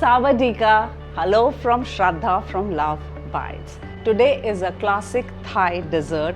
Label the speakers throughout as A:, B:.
A: Sawadika, hello from Shraddha from LoveBites. Today is a classic Thai dessert,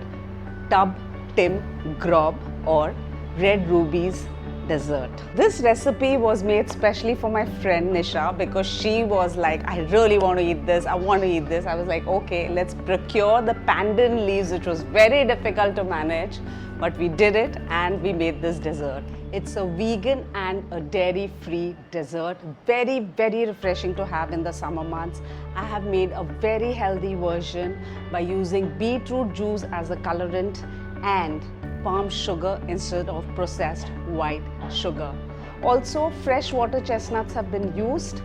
A: Tim Grob or red rubies dessert. This recipe was made specially for my friend Nisha because she was like, I really want to eat this, I want to eat this. I was like, okay, let's procure the pandan leaves, which was very difficult to manage, but we did it and we made this dessert. It's a vegan and a dairy-free dessert. Very, very refreshing to have in the summer months. I have made a very healthy version by using beetroot juice as a colorant and palm sugar instead of processed white sugar. Also, fresh water chestnuts have been used.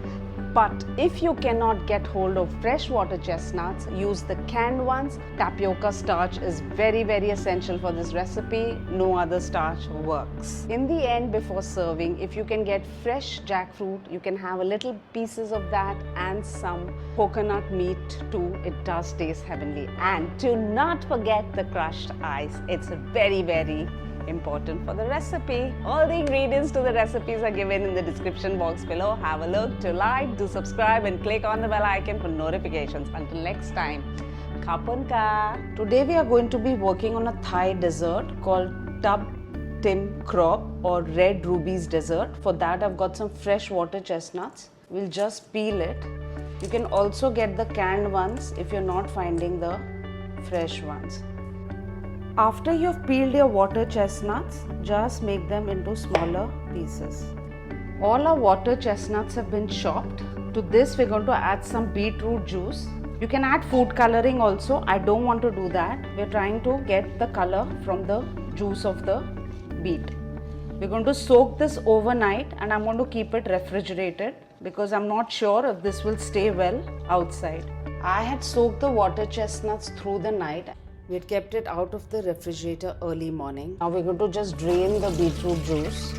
A: But if you cannot get hold of fresh water chestnuts, use the canned ones. Tapioca starch is very, very essential for this recipe. No other starch works. In the end, before serving, if you can get fresh jackfruit, you can have a little pieces of that and some coconut meat too. It does taste heavenly. And do not forget the crushed ice. It's very, very important for the recipe. All the ingredients to the recipes are given in the description box below. Have a look, do like, do subscribe and click on the bell icon for notifications. Until next time, Kapun ka. Today we are going to be working on a Thai dessert called Tim Grob or red rubies dessert. For that I've got some fresh water chestnuts. We'll just peel it. You can also get the canned ones if you're not finding the fresh ones. After you've peeled your water chestnuts, just make them into smaller pieces. All our water chestnuts have been chopped. To this we're going to add some beetroot juice. You can add food coloring also. I don't want to do that. We're trying to get the color from the juice of the beet. We're going to soak this overnight and I'm going to keep it refrigerated because I'm not sure if this will stay well outside. I had soaked the water chestnuts through the night. We had kept it out of the refrigerator early morning. Now we're going to just drain the beetroot juice.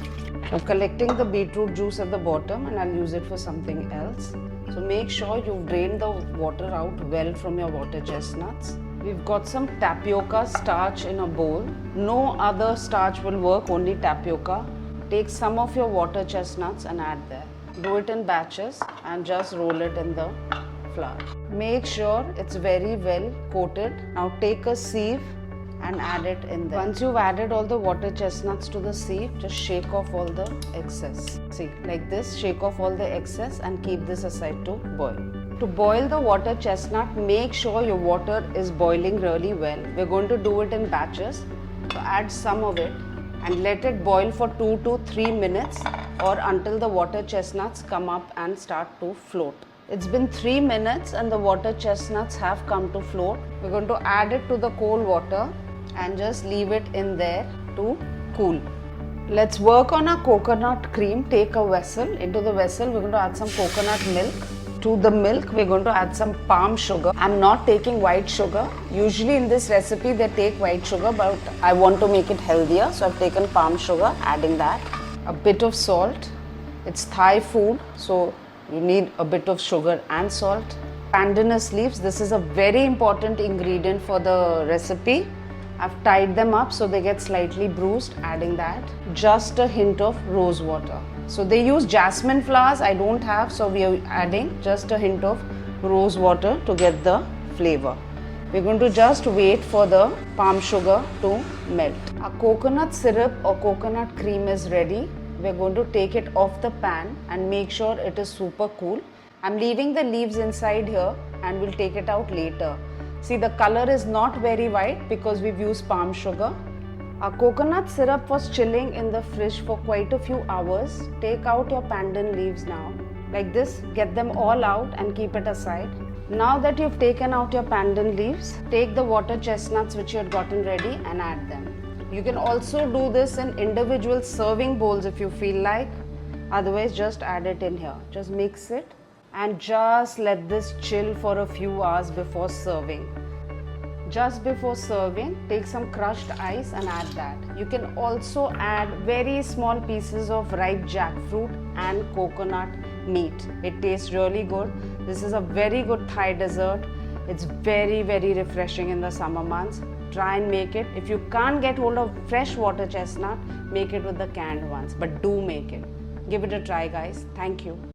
A: I'm collecting the beetroot juice at the bottom and I'll use it for something else. So make sure you've drained the water out well from your water chestnuts. We've got some tapioca starch in a bowl. No other starch will work, only tapioca. Take some of your water chestnuts and add there. Do it in batches and just roll it in the flour. Make sure it's very well coated. Now take a sieve and add it in there. Once you've added all the water chestnuts to the sieve, just shake off all the excess. See, like this, shake off all the excess and keep this aside to boil. To boil the water chestnut, make sure your water is boiling really well. We're going to do it in batches. So add some of it and let it boil for 2 to 3 minutes or until the water chestnuts come up and start to float. It's been 3 minutes and the water chestnuts have come to float. We're going to add it to the cold water and just leave it in there to cool. Let's work on our coconut cream. Take a vessel. Into the vessel, we're going to add some coconut milk. To the milk, we're going to add some palm sugar. I'm not taking white sugar. Usually in this recipe, they take white sugar, but I want to make it healthier. So I've taken palm sugar, adding that. A bit of salt. It's Thai food, so you need a bit of sugar and salt. Pandanus leaves, this is a very important ingredient for the recipe. I've tied them up so they get slightly bruised, adding that. Just a hint of rose water. So they use jasmine flowers, I don't have, so we are adding just a hint of rose water to get the flavor. We're going to just wait for the palm sugar to melt. Our coconut syrup or coconut cream is ready. We're going to take it off the pan and make sure it is super cool. I'm leaving the leaves inside here and we'll take it out later. See, the color is not very white because we've used palm sugar. Our coconut syrup was chilling in the fridge for quite a few hours. Take out your pandan leaves now. Like this, get them all out and keep it aside. Now that you've taken out your pandan leaves, take the water chestnuts which you had gotten ready and add them. You can also do this in individual serving bowls if you feel like. Otherwise, just add it in here. Just mix it and just let this chill for a few hours before serving. Just before serving, take some crushed ice and add that. You can also add very small pieces of ripe jackfruit and coconut meat. It tastes really good. This is a very good Thai dessert. It's very, very refreshing in the summer months. Try and make it. If you can't get hold of fresh water chestnut, make it with the canned ones, but do make it. Give it a try, guys. Thank you.